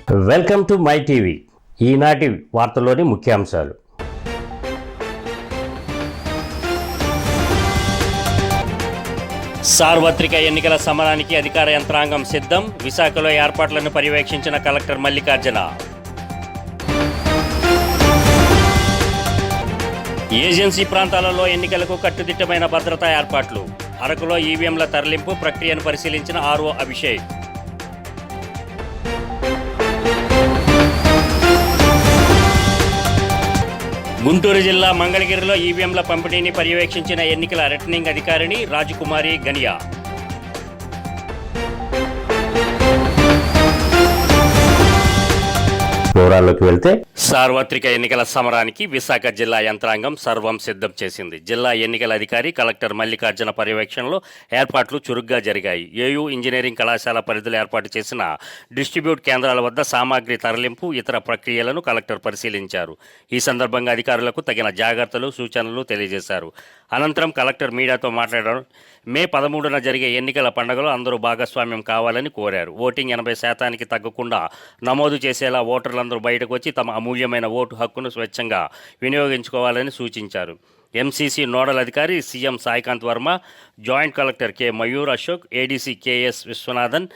Welcome to my TV. ఈనాటి వార్తల్లోని ముఖ్యాంశాలు. సార్వత్రిక ఎన్నికల సమరానికి అధికార యంత్రాంగం సిద్ధం. విశాఖలో ఏర్పాట్లను పర్యవేక్షించిన కలెక్టర్ మల్లికార్జున. ఏజెన్సీ ప్రాంతాలలో ఎన్నికలకు కట్టుదిట్టమైన భద్రతా ఏర్పాట్లు. అరకులో ఈవీఎంల తరలింపు ప్రక్రియను పరిశీలించిన ఆర్ఓ అభిషేక్. గుంటూరు జిల్లా మంగళగిరిలో ఈవీఎంల పంపిణీని పర్యవేక్షించిన ఎన్నికల రిటర్నింగ్ అధికారిని రాజకుమారి గనియా. వివరాల్లోకి వెళ్తే, సార్వత్రిక ఎన్నికల సమరానికి విశాఖ జిల్లా యంత్రాంగం సర్వం సిద్ధం చేసింది. జిల్లా ఎన్నికల అధికారి కలెక్టర్ మల్లికార్జున పర్యవేక్షణలో ఏర్పాట్లు చురుగ్గా జరిగాయి. ఏయూ ఇంజనీరింగ్ కళాశాల పరిధిలో ఏర్పాటు చేసిన డిస్ట్రిబ్యూట్ కేంద్రాల వద్ద సామాగ్రి తరలింపు, ఇతర ప్రక్రియలను కలెక్టర్ పరిశీలించారు. ఈ సందర్భంగా అధికారులకు తగిన జాగ్రత్తలు, సూచనలు తెలియజేశారు. అనంతరం కలెక్టర్ మీడియాతో మాట్లాడారు. మే 13న జరిగే ఎన్నికల పండుగలో అందరూ భాగస్వామ్యం కావాలని కోరారు. ఓటింగ్ 80% తగ్గకుండా నమోదు చేసేలా ఓటర్లందరూ బయటకు వచ్చి తమ అమూల్యమైన ఓటు హక్కును స్వచ్ఛంగా వినియోగించుకోవాలని సూచించారు. ఎంసీసీ నోడల్ అధికారి CM Saikanth Varma, joint collector K Mayur Ashok, ADC KS Viswanathan,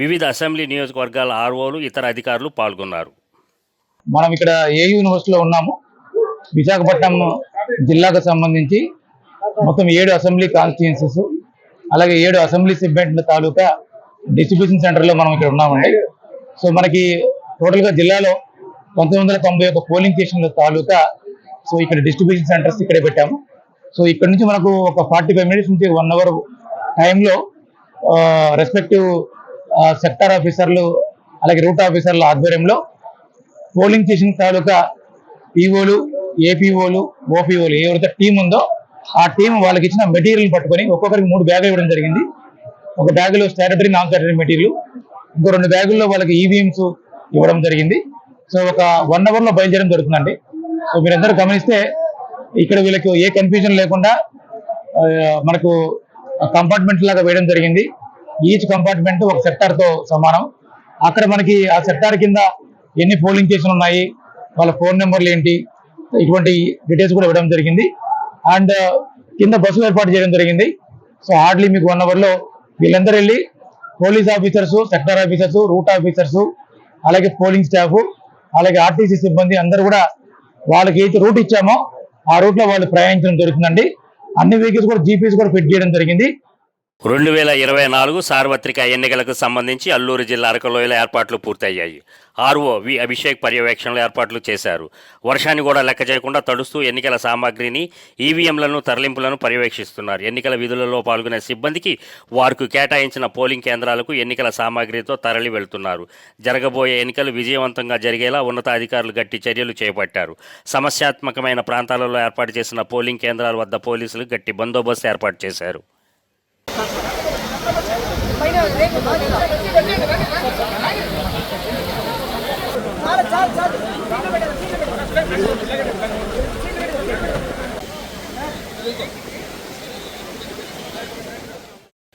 వివిధ అసెంబ్లీ నియోజకవర్గాల ఆర్ఓలు, ఇతర అధికారులు పాల్గొన్నారు. మనం ఇక్కడ ఏ యూనివర్సిటీలో ఉన్నాము. విశాఖపట్నం జిల్లాకు సంబంధించి మొత్తం 7 అసెంబ్లీ కాన్స్టిట్యుయెన్సీస్, అలాగే 7 అసెంబ్లీ సెగ్మెంట్ల తాలూకా డిస్ట్రిబ్యూషన్ సెంటర్లో మనం ఇక్కడ ఉన్నామండి. సో మనకి టోటల్గా జిల్లాలో 1991 పోలింగ్ స్టేషన్ల తాలూకా సో ఇక్కడ డిస్ట్రిబ్యూషన్ సెంటర్స్ ఇక్కడే పెట్టాము. సో ఇక్కడ నుంచి మనకు ఒక 45 మినిట్స్ నుంచి 1 అవర్ టైంలో రెస్పెక్టివ్ సెక్టార్ ఆఫీసర్లు, అలాగే రూట్ ఆఫీసర్ల ఆధ్వర్యంలో పోలింగ్ స్టేషన్ తాలూకా పీఓలు, ఏపీఓలు, ఓపీఓలు ఎవరైతే టీం ఉందో ఆ టీం వాళ్ళకి ఇచ్చిన మెటీరియల్ పట్టుకొని ఒక్కొక్కరికి 3 బ్యాగులు ఇవ్వడం జరిగింది. ఒక బ్యాగులో స్టాటరీ, నాన్ స్టాటరీ మెటీరియల్, ఇంకో 2 బ్యాగుల్లో వాళ్ళకి ఈవీఎంస్ ఇవ్వడం జరిగింది. సో ఒక 1 అవర్లో బయలుదేరడం జరుగుతుందండి. సో మీరందరూ గమనిస్తే ఇక్కడ వీళ్ళకి ఏ కన్ఫ్యూజన్ లేకుండా మనకు కంపార్ట్మెంట్ లాగా వేయడం జరిగింది. ఈచ్ కంపార్ట్మెంట్ ఒక సెక్టార్తో సమానం. అక్కడ మనకి ఆ సెక్టార్ కింద ఎన్ని పోలింగ్ స్టేషన్లు ఉన్నాయి, వాళ్ళ ఫోన్ నెంబర్లు ఏంటి, ఇటువంటి డీటెయిల్స్ కూడా ఇవ్వడం జరిగింది. అండ్ కింద బస్సులు ఏర్పాటు చేయడం జరిగింది. సో హార్డ్లీ మీకు 1 అవర్లో వీళ్ళందరూ వెళ్ళి police officers, sector officers, route officers, అలాగే పోలింగ్ స్టాఫ్, అలాగే ఆర్టీసీ సిబ్బంది అందరూ కూడా వాళ్ళకి ఏదైతే రూట్ ఇచ్చామో ఆ రూట్లో వాళ్ళు ప్రయాణించడం జరుగుతుందండి. అన్ని వెహికల్స్ కూడా జీపీఎస్ కూడా ఫిట్ చేయడం జరిగింది. 2024 సార్వత్రిక ఎన్నికలకు సంబంధించి అల్లూరు జిల్లా అరకులోయలో ఏర్పాట్లు పూర్తయ్యాయి. ఆర్ఓ వి అభిషేక్ పర్యవేక్షణలో ఏర్పాట్లు చేశారు. వర్షాన్ని కూడా లెక్క చేయకుండా తడుస్తూ ఎన్నికల సామాగ్రిని, ఈవీఎంలను, తరలింపులను పర్యవేక్షిస్తున్నారు. ఎన్నికల విధులలో పాల్గొనే సిబ్బందికి వారికి కేటాయించిన పోలింగ్ కేంద్రాలకు ఎన్నికల సామాగ్రితో తరలి వెళ్తున్నారు. జరగబోయే ఎన్నికలు విజయవంతంగా జరిగేలా ఉన్నతాధికారులు గట్టి చర్యలు చేపట్టారు. సమస్యాత్మకమైన ప్రాంతాలలో ఏర్పాటు చేసిన పోలింగ్ కేంద్రాల వద్ద పోలీసులు గట్టి బందోబస్తు ఏర్పాటు చేశారు.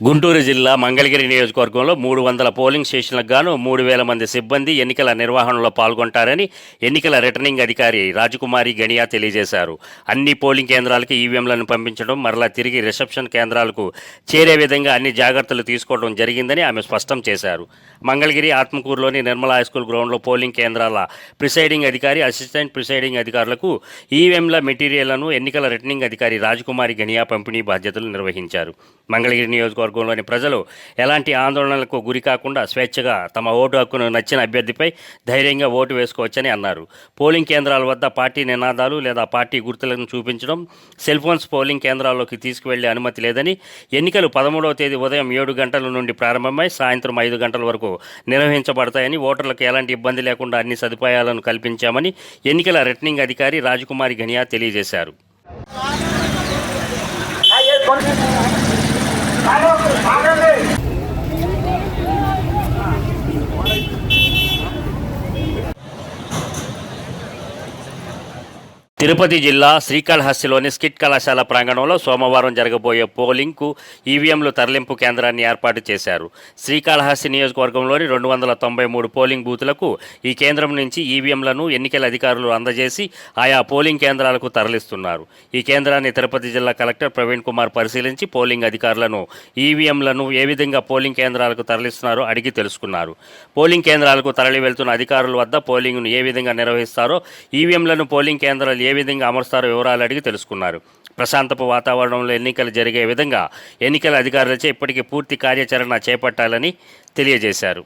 గుంటూరు జిల్లా మంగళగిరి నియోజకవర్గంలో 300 పోలింగ్ స్టేషన్లకు గాను 3000 మంది సిబ్బంది ఎన్నికల నిర్వహణలో పాల్గొంటారని ఎన్నికల రిటర్నింగ్ అధికారి రాజకుమారి గనియా తెలియజేశారు. అన్ని పోలింగ్ కేంద్రాలకు ఈవీఎంలను పంపించడం, మరలా తిరిగి రిసెప్షన్ కేంద్రాలకు చేరే విధంగా అన్ని జాగ్రత్తలు తీసుకోవడం జరిగిందని ఆమె స్పష్టం చేశారు. మంగళగిరి ఆత్మకూరులోని నిర్మలా హైస్కూల్ గ్రౌండ్లో పోలింగ్ కేంద్రాల ప్రిసైడింగ్ అధికారి, అసిస్టెంట్ ప్రిసైడింగ్ అధికారులకు ఈవీఎంల మెటీరియల్లను ఎన్నికల రిటర్నింగ్ అధికారి రాజకుమారి గనియా పంపిణీ బాధ్యతలు నిర్వహించారు. మంగళగిరి నియోజకవర్గంలోని ప్రజలు ఎలాంటి ఆందోళనలకు గురి కాకుండా స్వేచ్ఛగా తమ ఓటు హక్కును నచ్చిన అభ్యర్థిపై ధైర్యంగా ఓటు వేసుకోవచ్చని అన్నారు. పోలింగ్ కేంద్రాల వద్ద పార్టీ నినాదాలు లేదా పార్టీ గుర్తులను చూపించడం, సెల్ ఫోన్స్ పోలింగ్ కేంద్రాల్లోకి తీసుకువెళ్లే అనుమతి లేదని, ఎన్నికలు 13వ తేదీ ఉదయం 7 గంటల నుండి ప్రారంభమై సాయంత్రం 5 గంటల వరకు నిర్వహించబడతాయని, ఓటర్లకు ఎలాంటి ఇబ్బంది లేకుండా అన్ని సదుపాయాలను కల్పించామని ఎన్నికల రిటర్నింగ్ అధికారి రాజకుమారి గనియా తెలియజేశారు. తిరుపతి జిల్లా శ్రీకాళహస్తిలోని స్కిట్ కళాశాల ప్రాంగణంలో సోమవారం జరగబోయే పోలింగ్కు ఈవీఎంలు తరలింపు కేంద్రాన్ని ఏర్పాటు చేశారు. శ్రీకాళహస్తి నియోజకవర్గంలోని 293 పోలింగ్ బూతులకు ఈ కేంద్రం నుంచి ఈవీఎంలను ఎన్నికల అధికారులు అందజేసి ఆయా పోలింగ్ కేంద్రాలకు తరలిస్తున్నారు. ఈ కేంద్రాన్ని తిరుపతి జిల్లా కలెక్టర్ ప్రవీణ్ కుమార్ పరిశీలించి పోలింగ్ అధికారులను ఈవీఎంలను ఏ విధంగా పోలింగ్ కేంద్రాలకు తరలిస్తున్నారో అడిగి తెలుసుకున్నారు. పోలింగ్ కేంద్రాలకు తరలి వెళ్తున్న అధికారుల వద్ద పోలింగ్ను ఏ విధంగా నిర్వహిస్తారో, ఈవీఎంలను పోలింగ్ కేంద్రాలు ఏ విధంగా అమరుస్తారో వివరాలు అడిగి తెలుసుకున్నారు. ప్రశాంతపు వాతావరణంలో ఎన్నికలు జరిగే విధంగా ఎన్నికల అధికారులచే ఇప్పటికీ పూర్తి కార్యాచరణ చేపట్టాలని తెలియజేశారు.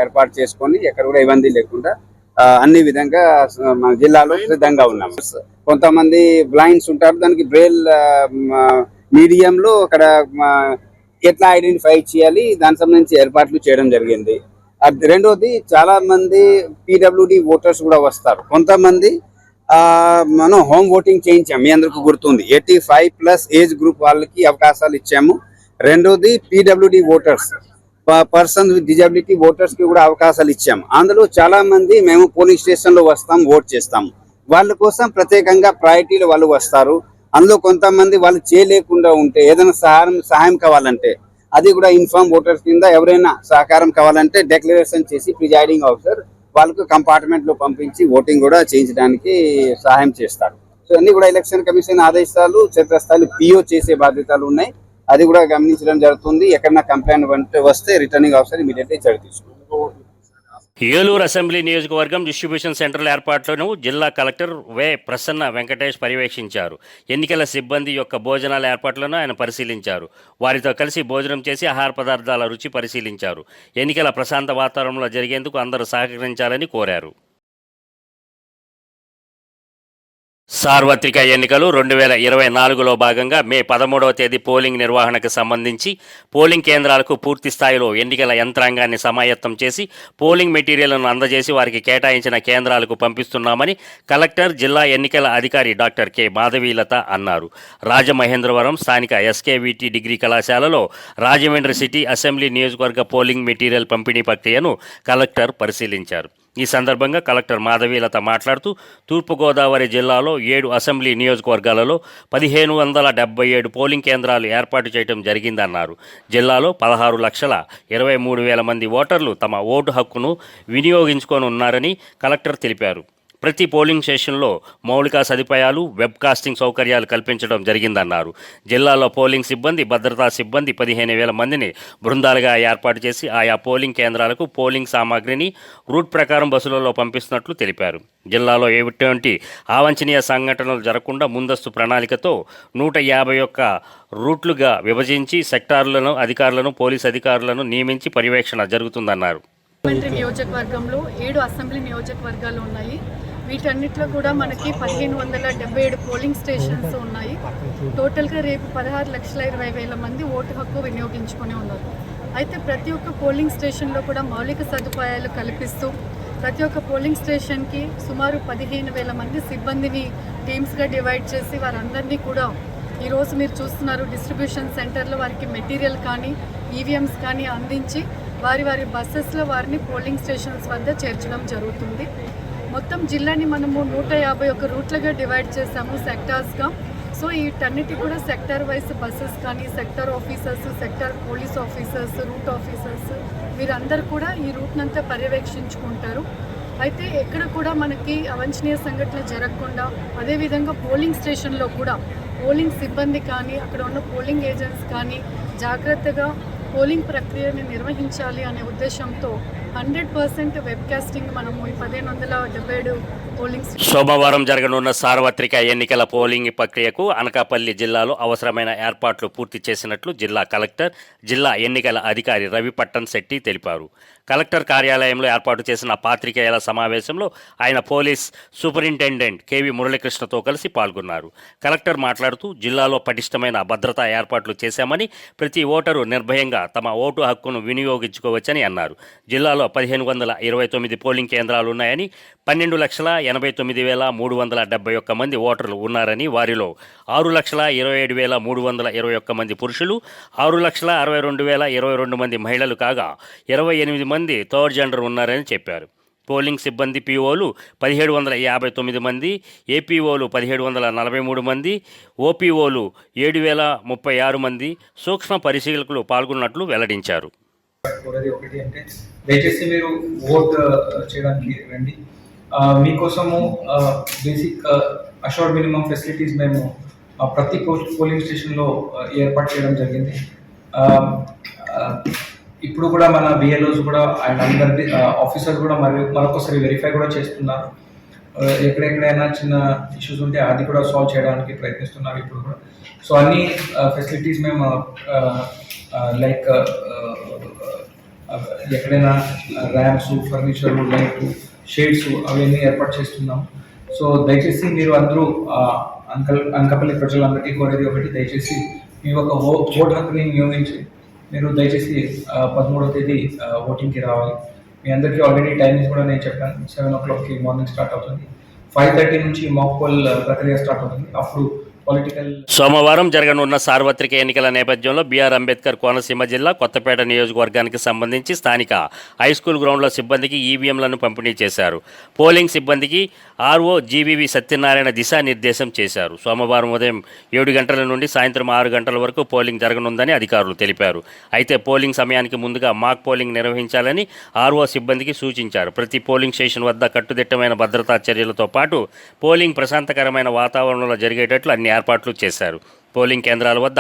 ఏర్పాటు చేసుకొని ఎక్కడ కూడా ఇబ్బంది లేకుండా అన్ని విధంగా మన జిల్లాలో సిద్ధంగా ఉన్నాం. కొంతమంది బ్లైండ్స్ ఉంటారు, దానికి బ్రెయిల్ మీడియంలో అక్కడ ఎట్లా ఐడెంటిఫై చేయాలి దానికి సంబంధించి ఏర్పాట్లు చేయడం జరిగింది. రెండోది చాలా మంది పీడబ్ల్యూడి ఓటర్స్ కూడా వస్తారు. కొంతమంది మనం హోమ్ ఓటింగ్ చేయించాం, మీ అందరికీ గుర్తుంది. 85+ ఏజ్ గ్రూప్ వాళ్ళకి అవకాశాలు ఇచ్చాము. రెండోది PWD voters, person with disability voters కి కూడా అవకాశాలు ఇచ్చాము. అందులో చాలా మంది మేము పోలింగ్ స్టేషన్ లో వస్తాం, ఓట్ చేస్తాము. వాళ్ళ కోసం ప్రత్యేకంగా ప్రయారిటీలో వాళ్ళు వస్తారు. అందులో కొంతమంది వాళ్ళు చేయలేకుండా ఉంటే ఏదైనా సహాయం కావాలంటే అది కూడా ఇన్ఫార్మ్ ఓటర్స్ కింద ఎవరైనా సహకారం కావాలంటే డిక్లరేషన్ చేసి ప్రిజైడింగ్ ఆఫీసర్ వాళ్ళకు కంపార్ట్మెంట్ లో పంపించి ఓటింగ్ కూడా చేయించడానికి సహాయం చేస్తారు. సో అన్ని కూడా ఎలక్షన్ కమిషన్ ఆదేశాలు, క్షేత్రస్థాయి పిఓ చేసే బాధ్యతలు ఉన్నాయి. అది కూడా గమనించడం జరుగుతుంది. ఎక్కడన్నా కంప్లైంట్ వస్తే రిటర్నింగ్ ఆఫీసర్ ఇమీడియట్లీ చర్య తీసుకుంటారు. ఏలూరు అసెంబ్లీ నియోజకవర్గం డిస్ట్రిబ్యూషన్ సెంటర్ల ఏర్పాట్లను జిల్లా కలెక్టర్ వే ప్రసన్న వెంకటేష్ పర్యవేక్షించారు. ఎన్నికల సిబ్బంది యొక్క భోజనాల ఏర్పాట్లను ఆయన పరిశీలించారు. వారితో కలిసి భోజనం చేసి ఆహార పదార్థాల రుచి పరిశీలించారు. ఎన్నికల ప్రశాంత వాతావరణంలో జరిగేందుకు అందరూ సహకరించాలని కోరారు. సార్వత్రిక ఎన్నికలు 2024లో భాగంగా మే 13వ తేదీ పోలింగ్ నిర్వహణకు సంబంధించి పోలింగ్ కేంద్రాలకు పూర్తి స్థాయిలో ఎన్నికల యంత్రాంగాన్ని సమాయత్తం చేసి పోలింగ్ మెటీరియల్ను అందజేసి వారికి కేటాయించిన కేంద్రాలకు పంపిస్తున్నామని కలెక్టర్, జిల్లా ఎన్నికల అధికారి డాక్టర్ కె మాధవీలత అన్నారు. రాజమహేంద్రవరం స్థానిక ఎస్కేవిటి డిగ్రీ కళాశాలలో రాజమండ్రి సిటీ అసెంబ్లీ నియోజకవర్గ పోలింగ్ మెటీరియల్ పంపిణీ ప్రక్రియను కలెక్టర్ పరిశీలించారు. ఈ సందర్భంగా కలెక్టర్ మాధవీలత మాట్లాడుతూ తూర్పుగోదావరి జిల్లాలో 7 అసెంబ్లీ నియోజకవర్గాలలో 1577 పోలింగ్ కేంద్రాలు ఏర్పాటు చేయడం జరిగిందన్నారు. జిల్లాలో 16,23,000 మంది ఓటర్లు తమ ఓటు హక్కును వినియోగించుకోనున్నారని కలెక్టర్ తెలిపారు. ప్రతి పోలింగ్ స్టేషన్లో మౌలిక సదుపాయాలు, వెబ్ కాస్టింగ్ సౌకర్యాలు కల్పించడం జరిగిందన్నారు. జిల్లాలో పోలింగ్ సిబ్బంది, భద్రతా సిబ్బంది 15,000 మందిని బృందాలుగా ఏర్పాటు చేసి ఆయా పోలింగ్ కేంద్రాలకు పోలింగ్ సామాగ్రిని రూట్ ప్రకారం బస్సులలో పంపిస్తున్నట్లు తెలిపారు. జిల్లాలో ఎటువంటి అవాంఛనీయ సంఘటనలు జరగకుండా ముందస్తు ప్రణాళికతో 151 రూట్లుగా విభజించి సెక్టార్లను, అధికారులను, పోలీస్ అధికారులను నియమించి పర్యవేక్షణ జరుగుతుందన్నారు. రాజమండ్రి నియోజకవర్గంలో 7 అసెంబ్లీ నియోజకవర్గాలు ఉన్నాయి. వీటన్నిటిలో కూడా మనకి 1577 పోలింగ్ స్టేషన్స్ ఉన్నాయి. టోటల్గా రేపు 16,20,000 మంది ఓటు హక్కు వినియోగించుకొని ఉన్నారు. అయితే ప్రతి ఒక్క పోలింగ్ స్టేషన్లో కూడా మౌలిక సదుపాయాలు కల్పిస్తూ ప్రతి ఒక్క పోలింగ్ స్టేషన్కి సుమారు 15,000 మంది సిబ్బందిని టీమ్స్గా డివైడ్ చేసి వారందరినీ కూడా ఈరోజు మీరు చూస్తున్నారు డిస్ట్రిబ్యూషన్ సెంటర్లో వారికి మెటీరియల్ కానీ ఈవీఎంస్ కానీ అందించి వారి బస్సెస్లో వారిని పోలింగ్ స్టేషన్స్ వద్ద చేర్చడం జరుగుతుంది. మొత్తం జిల్లాని మనము 151 రూట్లుగా డివైడ్ చేసాము సెక్టార్స్గా. సో వీటన్నిటి కూడా సెక్టార్ వైజ్ బస్సెస్ కానీ, sector officers, sector police officers, route officers వీరందరూ కూడా ఈ రూట్నంతా పర్యవేక్షించుకుంటారు. అయితే ఎక్కడ కూడా మనకి అవాంఛనీయ సంఘటనలు జరగకుండా, అదేవిధంగా పోలింగ్ స్టేషన్లో కూడా పోలింగ్ సిబ్బంది కానీ, అక్కడ ఉన్న పోలింగ్ ఏజెంట్స్ కానీ జాగ్రత్తగా పోలింగ్ ప్రక్రియను నిర్వహించాలి అనే ఉద్దేశంతో 100% వెబ్కాస్టింగ్ మనము ఈ 1577 పోలింగ్ సోమవారం జరగనున్న సార్వత్రిక ఎన్నికల పోలింగ్ ప్రక్రియకు అనకాపల్లి జిల్లాలో అవసరమైన ఏర్పాట్లు పూర్తి చేసినట్లు జిల్లా కలెక్టర్, జిల్లా ఎన్నికల అధికారి రవి పట్టణ్ శెట్టి తెలిపారు. కలెక్టర్ కార్యాలయంలో ఏర్పాటు చేసిన పాత్రికేయుల సమావేశంలో ఆయన పోలీస్ సూపరింటెండెంట్ కేవి మురళీకృష్ణతో కలిసి పాల్గొన్నారు. కలెక్టర్ మాట్లాడుతూ జిల్లాలో పటిష్టమైన భద్రతా ఏర్పాట్లు చేశామని, ప్రతి ఓటరు నిర్భయంగా తమ ఓటు హక్కును వినియోగించుకోవచ్చని అన్నారు. జిల్లాలో 1529 పోలింగ్ కేంద్రాలున్నాయని, 12,89,371 మంది ఓటర్లు ఉన్నారని, వారిలో 6,27,321 మంది పురుషులు, 6,62,022 మంది మహిళలు కాగా 28 మంది థర్డ్ జెండర్ ఉన్నారని చెప్పారు. పోలింగ్ సిబ్బంది పీఓలు 1759 మంది, ఏపీఓలు 1743 మంది, ఓపీఓలు 7036 మంది, సూక్ష్మ పరిశీలకులు పాల్గొన్నట్లు వెల్లడించారు. ఒకటి అంటే దయచేసి మీరు ఓట్ చేయడానికి రండి. మీకోసము బేసిక్ అష్యూర్డ్ మినిమం ఫెసిలిటీస్ మేము ప్రతి పోలింగ్ స్టేషన్లో ఏర్పాటు చేయడం జరిగింది. ఇప్పుడు కూడా మన బిఎల్ఓస్ కూడా అండ్ అందరి ఆఫీసర్స్ కూడా మరొకసారి వెరిఫై కూడా చేస్తున్నారు. ఎక్కడెక్కడైనా చిన్న ఇష్యూస్ ఉంటే అది కూడా సాల్వ్ చేయడానికి ప్రయత్నిస్తున్నారు ఇప్పుడు కూడా. సో అన్ని ఫెసిలిటీస్ మేము లైక్ ఎక్కడైనా ర్యాంప్స్, ఫర్నిచర్, లైట్, షేడ్స్ అవన్నీ ఏర్పాటు చేస్తున్నాం. సో దయచేసి మీరు అందరూ అనకాపల్లి ప్రజలందరికీ కోరేది ఒకటి, దయచేసి మీ ఒక ఓటు హక్కుని వినియోగించి మీరు దయచేసి 13వ తేదీ ఓటింగ్కి రావాలి. మీ అందరికీ ఆల్రెడీ టైమింగ్స్ కూడా నేను చెప్పాను. 7 o'clockకి మార్నింగ్ స్టార్ట్ అవుతుంది. 5:30 నుంచి మాక్ పోల్ ప్రక్రియ స్టార్ట్ అవుతుంది. అప్పుడు సోమవారం జరగనున్న సార్వత్రిక ఎన్నికల నేపథ్యంలో బీఆర్ అంబేద్కర్ కోనసీమ జిల్లా కొత్తపేట నియోజకవర్గానికి సంబంధించి స్థానిక హైస్కూల్ గ్రౌండ్లో సిబ్బందికి ఈవీఎంలను పంపిణీ చేశారు. పోలింగ్ సిబ్బందికి ఆర్ఓ జీవీవి సత్యనారాయణ దిశానిర్దేశం చేశారు. సోమవారం ఉదయం 7 గంటల నుండి సాయంత్రం 6 గంటల వరకు పోలింగ్ జరగనుందని అధికారులు తెలిపారు. అయితే పోలింగ్ సమయానికి ముందుగా మాక్ పోలింగ్ నిర్వహించాలని ఆర్ఓ సిబ్బందికి సూచించారు. ప్రతి పోలింగ్ స్టేషన్ వద్ద కట్టుదిట్టమైన భద్రతా చర్యలతో పాటు పోలింగ్ ప్రశాంతకరమైన వాతావరణంలో జరిగేటట్లు అన్ని ఏర్పాట్లు చేశారు. పోలింగ్ కేంద్రాల వద్ద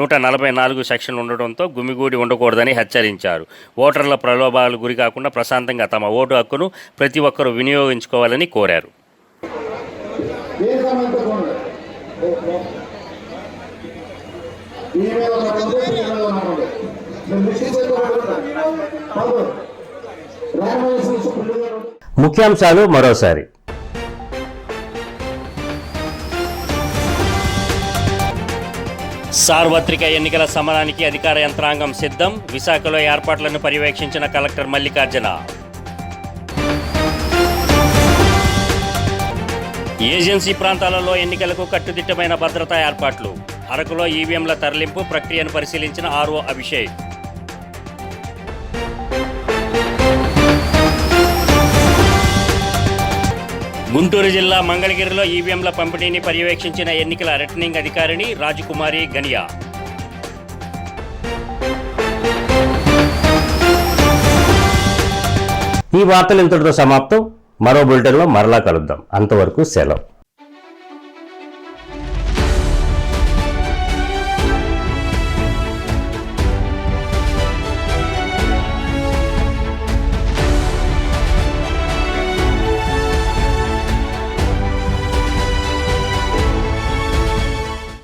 144 సెక్షన్లు ఉండడంతో గుమిగూడి ఉండకూడదని హెచ్చరించారు. ఓటర్ల ప్రలోభాలకు గురి కాకుండా ప్రశాంతంగా తమ ఓటు హక్కును ప్రతి ఒక్కరూ వినియోగించుకోవాలని కోరారు. ముఖ్యాంశాలు మరోసారి. సార్వత్రిక ఎన్నికల సమరానికి అధికార యంత్రాంగం సిద్ధం. విశాఖలో ఏర్పాట్లను పర్యవేక్షించిన కలెక్టర్ మల్లికార్జున. ఏజెన్సీ ప్రాంతాలలో ఎన్నికలకు కట్టుదిట్టమైన భద్రతా ఏర్పాట్లు. అరకులో ఈవీఎంల తరలింపు ప్రక్రియను పరిశీలించిన ఆర్ఓ అభిషేక్. గుంటూరు జిల్లా మంగళగిరిలో ఈవీఎంల పంపిణీని పర్యవేక్షించిన ఎన్నికల రిటర్నింగ్ అధికారిని రాజకుమారి గనియా. ఈ వార్తలు ఇంతటితో సమాప్తం. మరో బులెటిన్లో మరలా కలుద్దాం. అంతవరకు సెలవు.